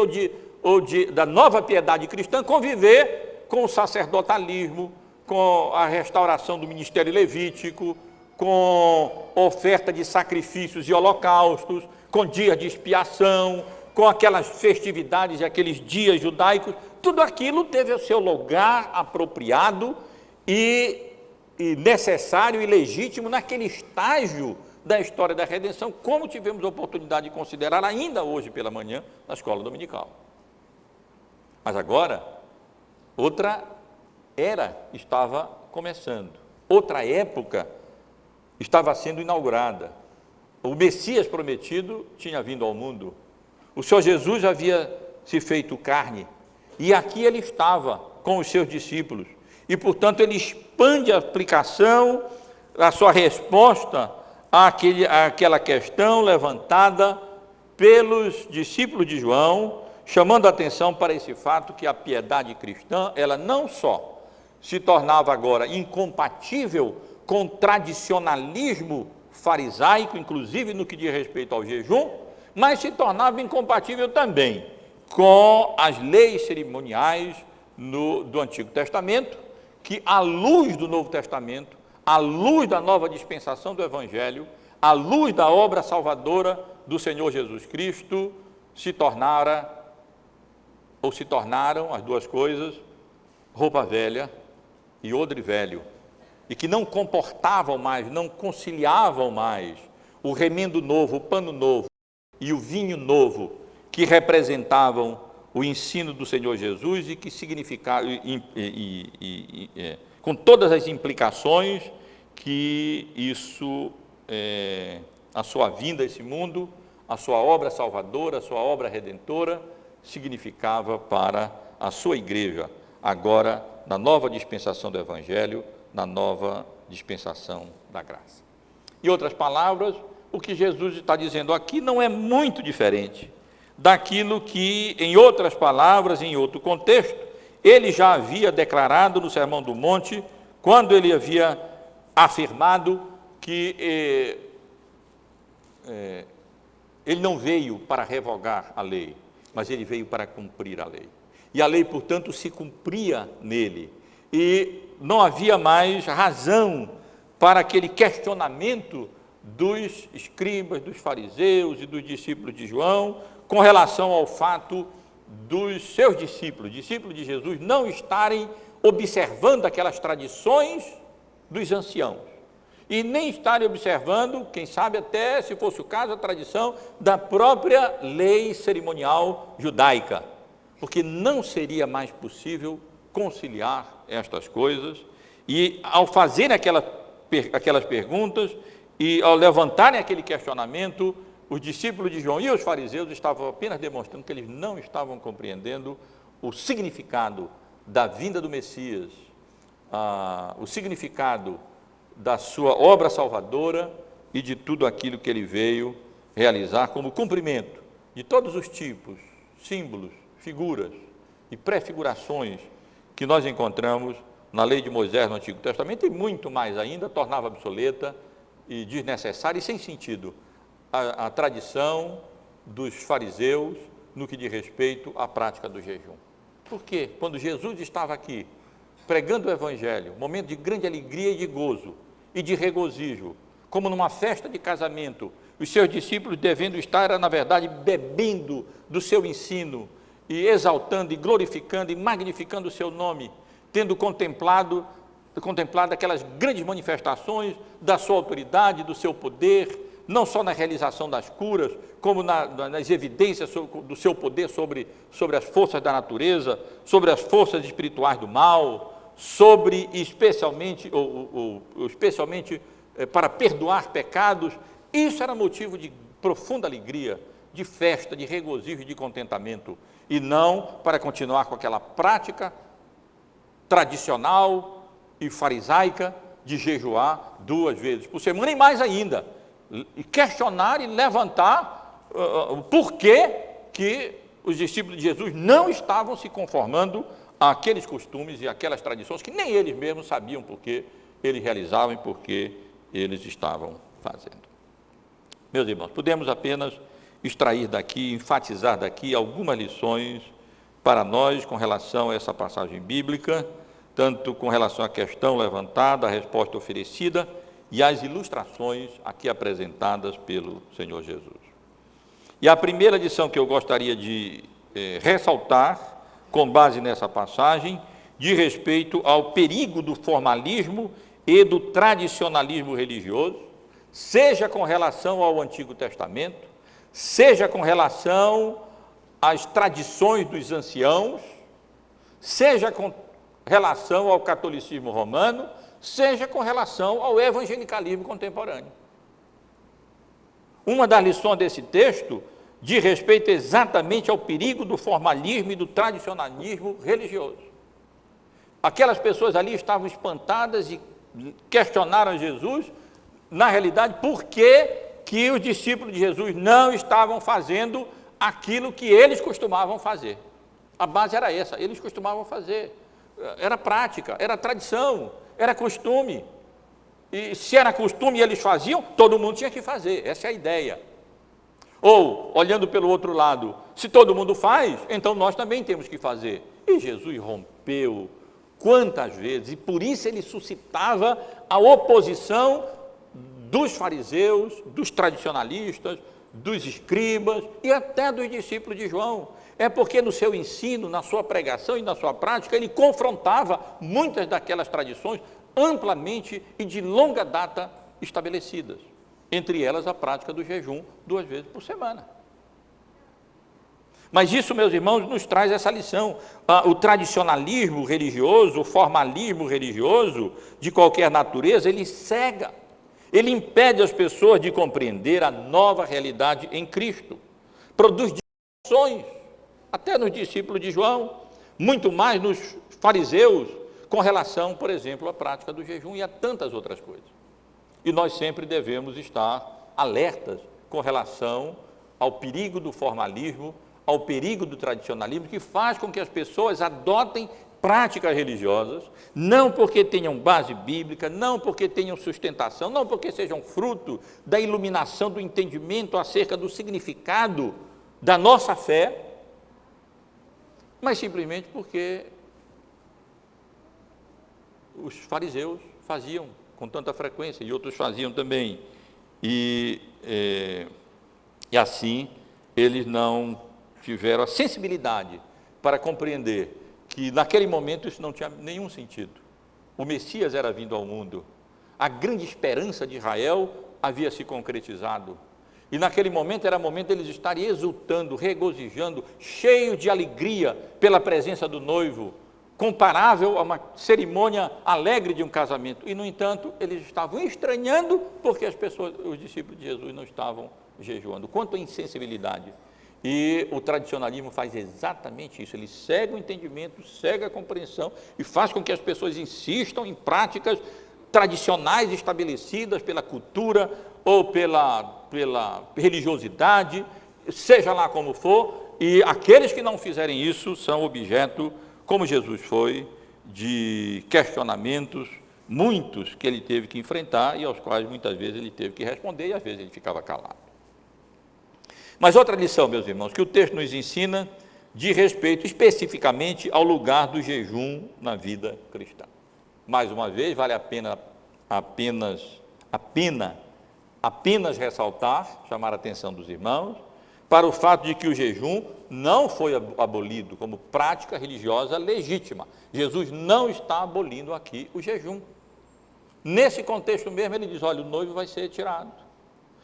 da nova piedade cristã conviver com o sacerdotalismo, com a restauração do ministério levítico, com oferta de sacrifícios e holocaustos, com dias de expiação, com aquelas festividades e aqueles dias judaicos. Tudo aquilo teve o seu lugar apropriado e necessário e legítimo naquele estágio da história da redenção, como tivemos a oportunidade de considerar ainda hoje pela manhã na escola dominical. Mas agora, outra era estava começando, outra época estava sendo inaugurada. O Messias prometido tinha vindo ao mundo, o Senhor Jesus havia se feito carne, e aqui ele estava com os seus discípulos, e portanto ele expande a aplicação, a sua resposta àquela questão levantada pelos discípulos de João, chamando a atenção para esse fato que a piedade cristã, ela não só se tornava agora incompatível com o tradicionalismo farisaico, inclusive no que diz respeito ao jejum, mas se tornava incompatível também com as leis cerimoniais do Antigo Testamento, que, à luz do Novo Testamento, à luz da nova dispensação do Evangelho, à luz da obra salvadora do Senhor Jesus Cristo, se tornaram as duas coisas, roupa velha e odre velho, e que não comportavam mais, não conciliavam mais o remendo novo, o pano novo e o vinho novo, que representavam o ensino do Senhor Jesus e que significavam, com todas as implicações que isso, a sua vinda a esse mundo, a sua obra salvadora, a sua obra redentora, significava para a sua igreja, agora na nova dispensação do Evangelho, na nova dispensação da graça. Em outras palavras, o que Jesus está dizendo aqui não é muito diferente daquilo que, em outras palavras, em outro contexto, ele já havia declarado no Sermão do Monte, quando ele havia afirmado que ele não veio para revogar a lei, mas ele veio para cumprir a lei. E a lei, portanto, se cumpria nele. E não havia mais razão para aquele questionamento dos escribas, dos fariseus e dos discípulos de João, com relação ao fato dos seus discípulos de Jesus, não estarem observando aquelas tradições dos anciãos, e nem estarem observando, quem sabe até, se fosse o caso, a tradição da própria lei cerimonial judaica, porque não seria mais possível conciliar estas coisas, E ao fazerem aquelas perguntas e ao levantarem aquele questionamento, os discípulos de João e os fariseus estavam apenas demonstrando que eles não estavam compreendendo o significado da vinda do Messias, o significado da sua obra salvadora e de tudo aquilo que ele veio realizar como cumprimento de todos os tipos, símbolos, figuras e prefigurações que nós encontramos na lei de Moisés no Antigo Testamento, e muito mais ainda, tornava obsoleta e desnecessária e sem sentido a tradição dos fariseus no que diz respeito à prática do jejum. Porque quando Jesus estava aqui, pregando o Evangelho, momento de grande alegria e de gozo e de regozijo, como numa festa de casamento, os seus discípulos devendo estar, na verdade, bebendo do seu ensino e exaltando e glorificando e magnificando o seu nome, tendo contemplado aquelas grandes manifestações da sua autoridade, do seu poder, não só na realização das curas, como nas evidências do seu poder sobre as forças da natureza, sobre as forças espirituais do mal, sobre especialmente para perdoar pecados. Isso era motivo de profunda alegria, de festa, de regozijo e de contentamento, e não para continuar com aquela prática tradicional e farisaica de jejuar 2 vezes por semana, e mais ainda, e questionar e levantar o porquê que os discípulos de Jesus não estavam se conformando àqueles costumes e àquelas tradições que nem eles mesmos sabiam porque eles realizavam e porque eles estavam fazendo. Meus irmãos, podemos apenas extrair daqui, enfatizar daqui algumas lições para nós com relação a essa passagem bíblica, tanto com relação à questão levantada, a resposta oferecida e as ilustrações aqui apresentadas pelo Senhor Jesus. E a primeira lição que eu gostaria de ressaltar, com base nessa passagem, diz respeito ao perigo do formalismo e do tradicionalismo religioso, seja com relação ao Antigo Testamento, seja com relação às tradições dos anciãos, seja com relação ao catolicismo romano, seja com relação ao evangelicalismo contemporâneo. Uma das lições desse texto diz respeito exatamente ao perigo do formalismo e do tradicionalismo religioso. Aquelas pessoas ali estavam espantadas e questionaram Jesus, na realidade, por que os discípulos de Jesus não estavam fazendo aquilo que eles costumavam fazer. A base era essa, eles costumavam fazer. Era prática, era tradição, era costume. E se era costume e eles faziam, todo mundo tinha que fazer, essa é a ideia. Ou, olhando pelo outro lado, se todo mundo faz, então nós também temos que fazer. E Jesus rompeu quantas vezes, e por isso ele suscitava a oposição dos fariseus, dos tradicionalistas, dos escribas e até dos discípulos de João. É porque no seu ensino, na sua pregação e na sua prática, ele confrontava muitas daquelas tradições amplamente e de longa data estabelecidas, entre elas a prática do jejum 2 vezes por semana. Mas isso, meus irmãos, nos traz essa lição. O tradicionalismo religioso, o formalismo religioso de qualquer natureza, ele cega, ele impede as pessoas de compreender a nova realidade em Cristo, produz distorções, até nos discípulos de João, muito mais nos fariseus, com relação, por exemplo, à prática do jejum e a tantas outras coisas. E nós sempre devemos estar alertas com relação ao perigo do formalismo, ao perigo do tradicionalismo, que faz com que as pessoas adotem práticas religiosas, não porque tenham base bíblica, não porque tenham sustentação, não porque sejam fruto da iluminação do entendimento acerca do significado da nossa fé, mas simplesmente porque os fariseus faziam com tanta frequência e outros faziam também. E assim eles não tiveram a sensibilidade para compreender que naquele momento isso não tinha nenhum sentido. O Messias era vindo ao mundo, a grande esperança de Israel havia se concretizado, e naquele momento era momento deles estarem exultando, regozijando, cheios de alegria pela presença do noivo, comparável a uma cerimônia alegre de um casamento. E, no entanto, eles estavam estranhando porque os discípulos de Jesus não estavam jejuando. Quanto à insensibilidade. E o tradicionalismo faz exatamente isso, ele cega o entendimento, cega a compreensão e faz com que as pessoas insistam em práticas tradicionais estabelecidas pela cultura ou pela religiosidade, seja lá como for, e aqueles que não fizerem isso são objeto, como Jesus foi, de questionamentos, muitos que ele teve que enfrentar e aos quais muitas vezes ele teve que responder e às vezes ele ficava calado. Mas outra lição, meus irmãos, que o texto nos ensina diz respeito especificamente ao lugar do jejum na vida cristã. Mais uma vez, vale a pena apenas ressaltar, chamar a atenção dos irmãos, para o fato de que o jejum não foi abolido como prática religiosa legítima. Jesus não está abolindo aqui o jejum. Nesse contexto mesmo, ele diz, olha, o noivo vai ser tirado.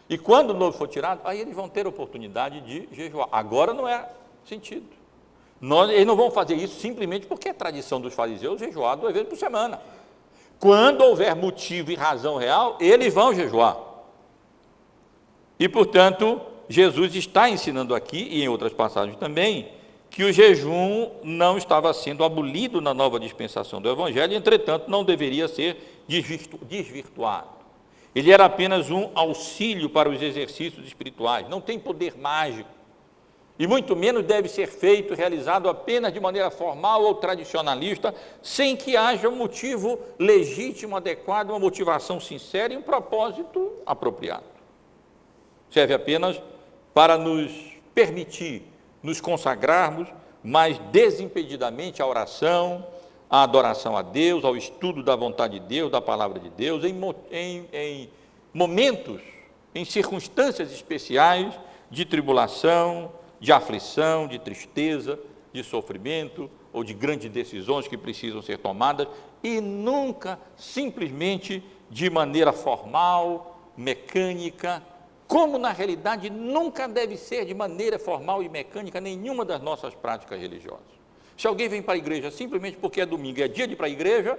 E quando o noivo for tirado, aí eles vão ter a oportunidade de jejuar. Agora não é sentido. Eles não vão fazer isso simplesmente porque é tradição dos fariseus jejuar 2 vezes por semana. Quando houver motivo e razão real, eles vão jejuar. E, portanto, Jesus está ensinando aqui, e em outras passagens também, que o jejum não estava sendo abolido na nova dispensação do Evangelho, entretanto, não deveria ser desvirtuado. Ele era apenas um auxílio para os exercícios espirituais, não tem poder mágico, e muito menos deve ser feito, realizado apenas de maneira formal ou tradicionalista, sem que haja um motivo legítimo, adequado, uma motivação sincera e um propósito apropriado. Serve apenas para nos permitir nos consagrarmos mais desimpedidamente à oração, à adoração a Deus, ao estudo da vontade de Deus, da palavra de Deus, em momentos, em circunstâncias especiais de tribulação, de aflição, de tristeza, de sofrimento ou de grandes decisões que precisam ser tomadas, e nunca simplesmente de maneira formal, mecânica, como na realidade nunca deve ser de maneira formal e mecânica nenhuma das nossas práticas religiosas. Se alguém vem para a igreja simplesmente porque é domingo, é dia de ir para a igreja,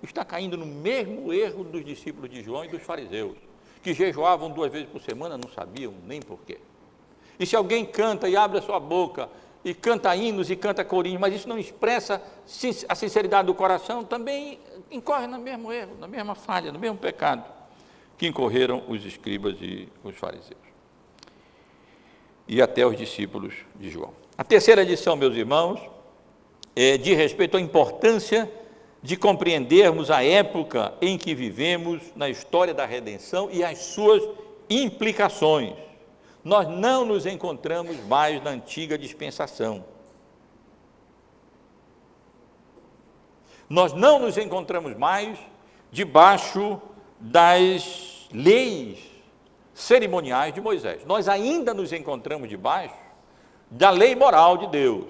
está caindo no mesmo erro dos discípulos de João e dos fariseus, que jejuavam 2 vezes por semana, não sabiam nem porquê. E se alguém canta e abre a sua boca, e canta hinos e canta corinhos, mas isso não expressa a sinceridade do coração, também incorre no mesmo erro, na mesma falha, no mesmo pecado que incorreram os escribas e os fariseus. E até os discípulos de João. A terceira lição, meus irmãos, diz respeito à importância de compreendermos a época em que vivemos na história da redenção e as suas implicações. Nós não nos encontramos mais na antiga dispensação. Nós não nos encontramos mais debaixo das leis cerimoniais de Moisés. Nós ainda nos encontramos debaixo da lei moral de Deus.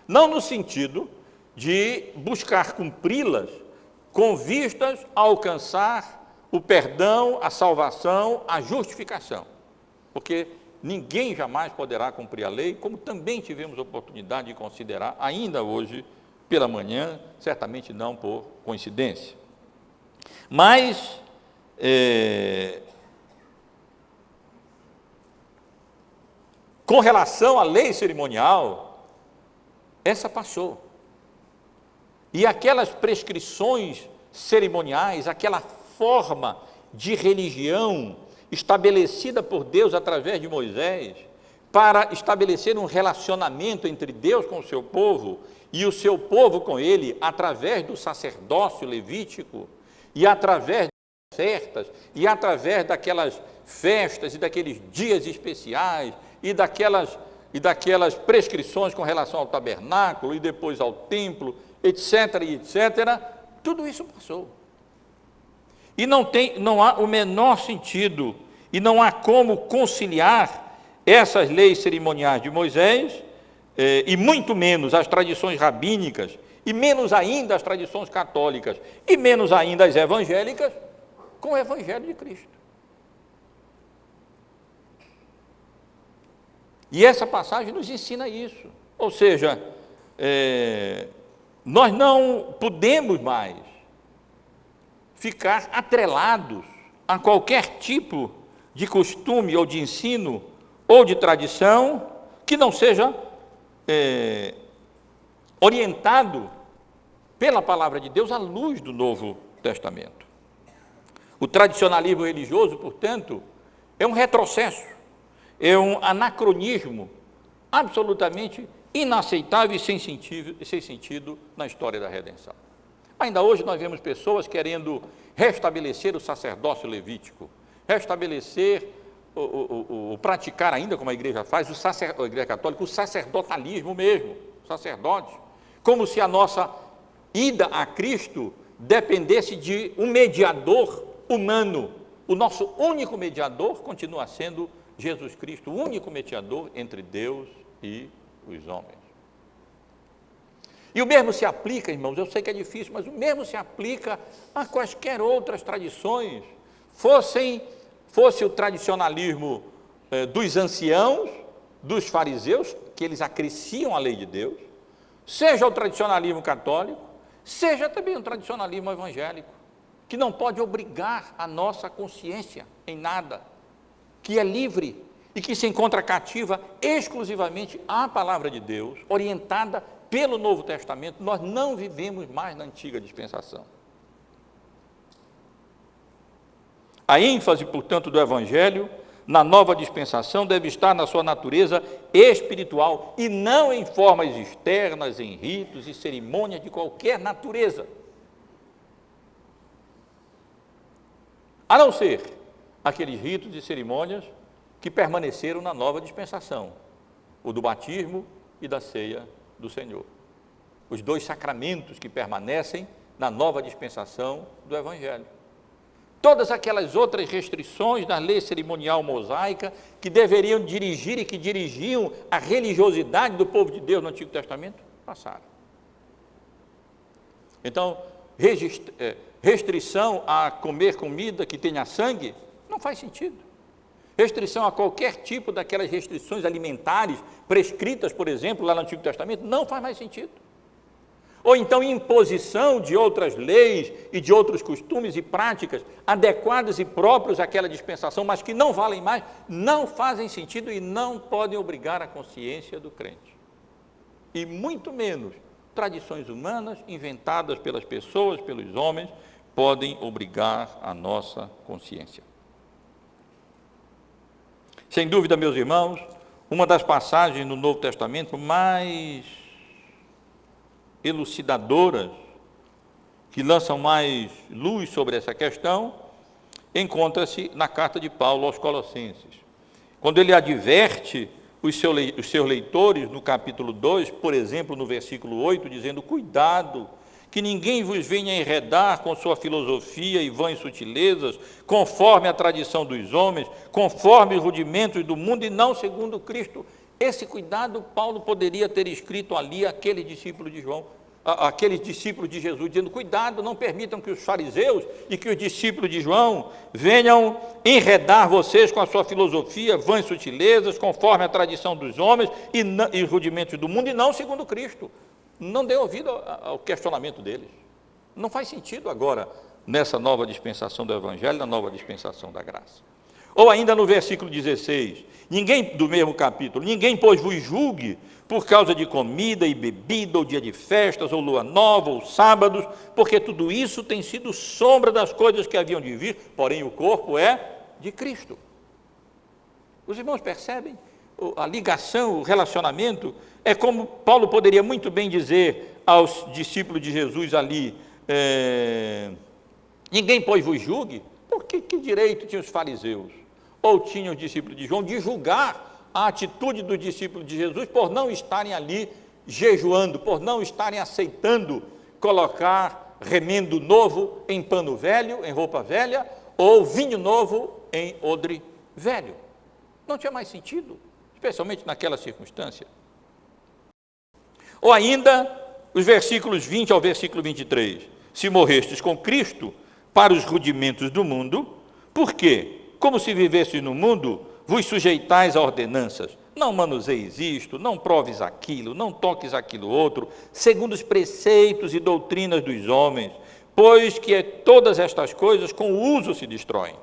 Não no sentido de buscar cumpri-las com vistas a alcançar o perdão, a salvação, a justificação. Porque ninguém jamais poderá cumprir a lei, como também tivemos oportunidade de considerar ainda hoje pela manhã, certamente não por coincidência. Mas, com relação à lei cerimonial, essa passou. E aquelas prescrições cerimoniais, aquela forma de religião estabelecida por Deus através de Moisés, para estabelecer um relacionamento entre Deus com o seu povo e o seu povo com ele, através do sacerdócio levítico, e através das ofertas, e através daquelas festas e daqueles dias especiais, e daquelas prescrições com relação ao tabernáculo, e depois ao templo, etc., tudo isso passou. E não há o menor sentido, e não há como conciliar essas leis cerimoniais de Moisés, e muito menos as tradições rabínicas, e menos ainda as tradições católicas, e menos ainda as evangélicas, com o Evangelho de Cristo. E essa passagem nos ensina isso. Ou seja, Nós não podemos mais ficar atrelados a qualquer tipo de costume ou de ensino ou de tradição que não seja orientado pela palavra de Deus à luz do Novo Testamento. O tradicionalismo religioso, portanto, é um retrocesso, é um anacronismo absolutamente inaceitável e sem sentido na história da redenção. Ainda hoje nós vemos pessoas querendo restabelecer o sacerdócio levítico, restabelecer praticar ainda, como a igreja faz, a igreja católica, o sacerdotalismo mesmo, sacerdote, como se a nossa ida a Cristo dependesse de um mediador humano. O nosso único mediador continua sendo Jesus Cristo, o único mediador entre Deus e os homens. E o mesmo se aplica, irmãos, eu sei que é difícil, mas o mesmo se aplica a quaisquer outras tradições, fosse o tradicionalismo dos anciãos, dos fariseus, que eles acresciam a lei de Deus, seja o tradicionalismo católico, seja também o tradicionalismo evangélico, que não pode obrigar a nossa consciência em nada, que é livre e que se encontra cativa exclusivamente à palavra de Deus, orientada pelo Novo Testamento. Nós não vivemos mais na antiga dispensação. A ênfase, portanto, do Evangelho na nova dispensação deve estar na sua natureza espiritual e não em formas externas, em ritos e cerimônias de qualquer natureza. A não ser aqueles ritos e cerimônias que permaneceram na nova dispensação, o do batismo e da ceia do Senhor. Os dois sacramentos que permanecem na nova dispensação do Evangelho. Todas aquelas outras restrições da lei cerimonial mosaica que deveriam dirigir e que dirigiam a religiosidade do povo de Deus no Antigo Testamento, passaram. Então, restrição a comer comida que tenha sangue, não faz sentido. Restrição a qualquer tipo daquelas restrições alimentares prescritas, por exemplo, lá no Antigo Testamento, não faz mais sentido. Ou então imposição de outras leis e de outros costumes e práticas adequados e próprios àquela dispensação, mas que não valem mais, não fazem sentido e não podem obrigar a consciência do crente. E muito menos tradições humanas inventadas pelas pessoas, pelos homens, podem obrigar a nossa consciência. Sem dúvida, meus irmãos, uma das passagens no Novo Testamento mais elucidadoras, que lançam mais luz sobre essa questão, encontra-se na carta de Paulo aos Colossenses, quando ele adverte os seus leitores, no capítulo 2, por exemplo, no versículo 8, dizendo: cuidado, que ninguém vos venha enredar com sua filosofia e vãs sutilezas, conforme a tradição dos homens, conforme os rudimentos do mundo e não segundo Cristo. Esse cuidado Paulo poderia ter escrito ali àqueles discípulos de Jesus, dizendo: cuidado, não permitam que os fariseus e que os discípulos de João venham enredar vocês com a sua filosofia, vãs sutilezas, conforme a tradição dos homens e os rudimentos do mundo, e não segundo Cristo. Não dê ouvido ao questionamento deles. Não faz sentido agora, nessa nova dispensação do Evangelho, na nova dispensação da graça. Ou ainda no versículo 16, do mesmo capítulo: ninguém, pois, vos julgue por causa de comida e bebida, ou dia de festas, ou lua nova, ou sábados, porque tudo isso tem sido sombra das coisas que haviam de vir, porém o corpo é de Cristo. Os irmãos percebem a ligação, o relacionamento? É como Paulo poderia muito bem dizer aos discípulos de Jesus ali: ninguém, pois, vos julgue. Porque que direito tinham os fariseus, ou tinham os discípulos de João, de julgar a atitude dos discípulos de Jesus por não estarem ali jejuando, por não estarem aceitando colocar remendo novo em pano velho, em roupa velha, ou vinho novo em odre velho? Não tinha mais sentido, especialmente naquela circunstância. Ou ainda, os versículos 20 ao versículo 23, se morrestes com Cristo para os rudimentos do mundo, por quê? Como se vivesseis no mundo, vos sujeitais a ordenanças, não manuseis isto, não proves aquilo, não toques aquilo outro, segundo os preceitos e doutrinas dos homens, pois que todas estas coisas com o uso se destroem.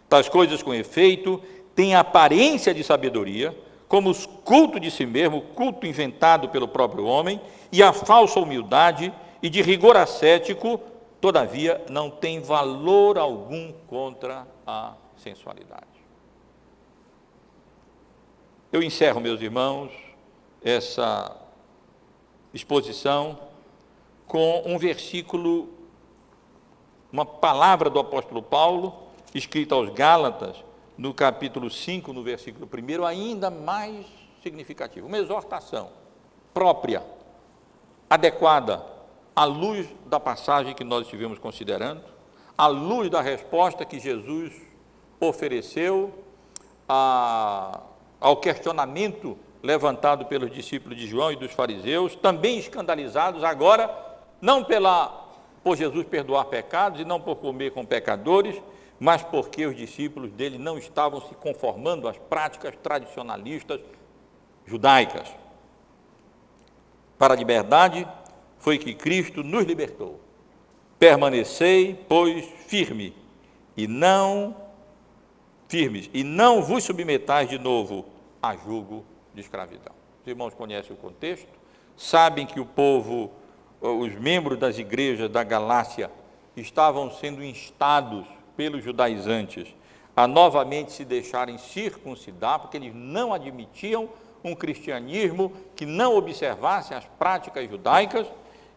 Tais coisas, com efeito, têm aparência de sabedoria, como os cultos de si mesmo, o culto inventado pelo próprio homem, e a falsa humildade e de rigor ascético, todavia, não tem valor algum contra a sensualidade. Eu encerro, meus irmãos, essa exposição com um versículo, uma palavra do apóstolo Paulo, escrita aos Gálatas, no capítulo 5, no versículo 1, ainda mais significativo. Uma exortação própria, adequada, à luz da passagem que nós estivemos considerando, à luz da resposta que Jesus ofereceu ao questionamento levantado pelos discípulos de João e dos fariseus, também escandalizados agora, não por Jesus perdoar pecados e não por comer com pecadores, mas porque os discípulos dele não estavam se conformando às práticas tradicionalistas judaicas. Para a liberdade foi que Cristo nos libertou. Permanecei, pois, firmes, e não vos submetais de novo a jugo de escravidão. Os irmãos conhecem o contexto, sabem que o povo, os membros das igrejas da Galácia, estavam sendo instados pelos judaizantes a novamente se deixarem circuncidar, porque eles não admitiam um cristianismo que não observasse as práticas judaicas,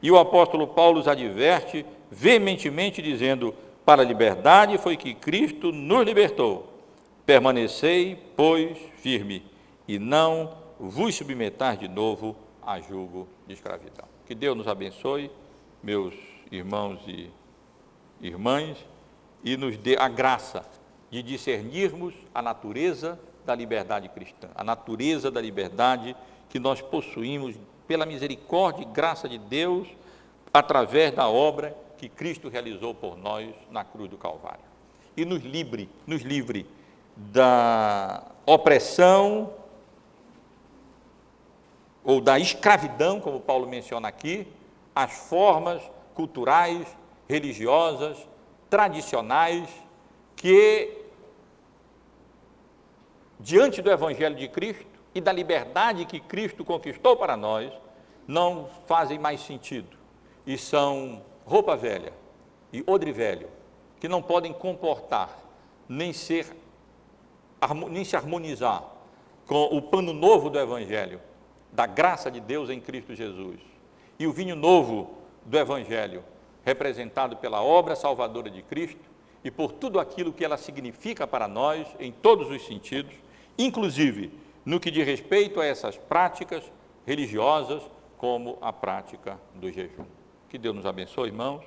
e o apóstolo Paulo os adverte veementemente, dizendo: para a liberdade foi que Cristo nos libertou. Permanecei, pois, firme, e não vos submetais de novo a jugo de escravidão. Que Deus nos abençoe, meus irmãos e irmãs, e nos dê a graça de discernirmos a natureza da liberdade cristã, a natureza da liberdade que nós possuímos pela misericórdia e graça de Deus, através da obra que Cristo realizou por nós na cruz do Calvário. E nos livre da opressão ou da escravidão, como Paulo menciona aqui, as formas culturais, religiosas, tradicionais, que, diante do Evangelho de Cristo e da liberdade que Cristo conquistou para nós, não fazem mais sentido, e são roupa velha e odre velho, que não podem comportar, nem se harmonizar com o pano novo do Evangelho, da graça de Deus em Cristo Jesus, e o vinho novo do Evangelho, representado pela obra salvadora de Cristo e por tudo aquilo que ela significa para nós em todos os sentidos, inclusive no que diz respeito a essas práticas religiosas, como a prática do jejum. Que Deus nos abençoe, irmãos.